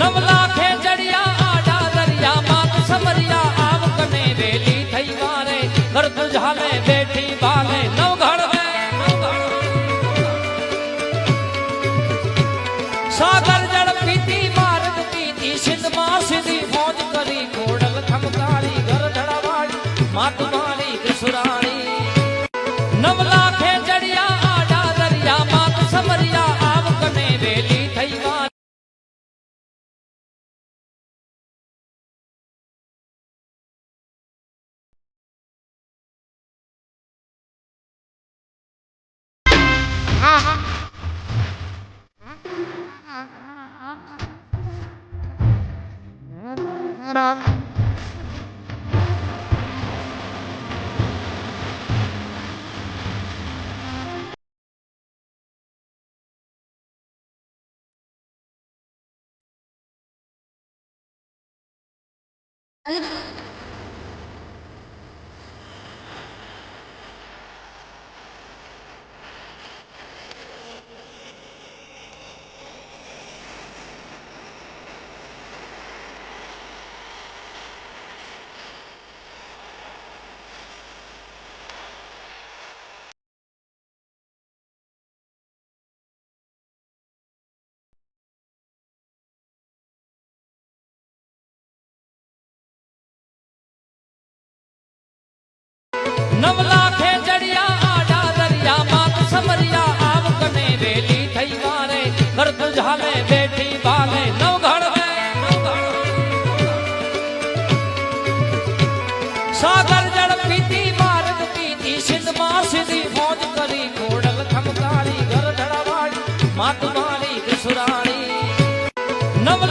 नव लाखे जड़िया आडा दरिया मात समरिया आव कने वेली थई वारे घर तुझाले बैठी बाले नवघड़ में सागर जड़ पीती मारद पीती सिंध मां सिधी मौज करी घोड़ल खमकारी घर धड़ावाड़ी मात मारी कृसुरानी नव लाखे जड़िया आडा दरिया मात समरिया आव कने वेली थई वारे नव लाखे जड़िया आडा दरिया मात समरिया आव कने वेली थई वारे घर तुझाले बैठी बाले नवघड़ में सागर जड़ पीती मारद पीती सिंध मां सिधी मौज करी घोड़ल खमकारी घर धड़ावाड़ी मात मारी कृसुरानी नव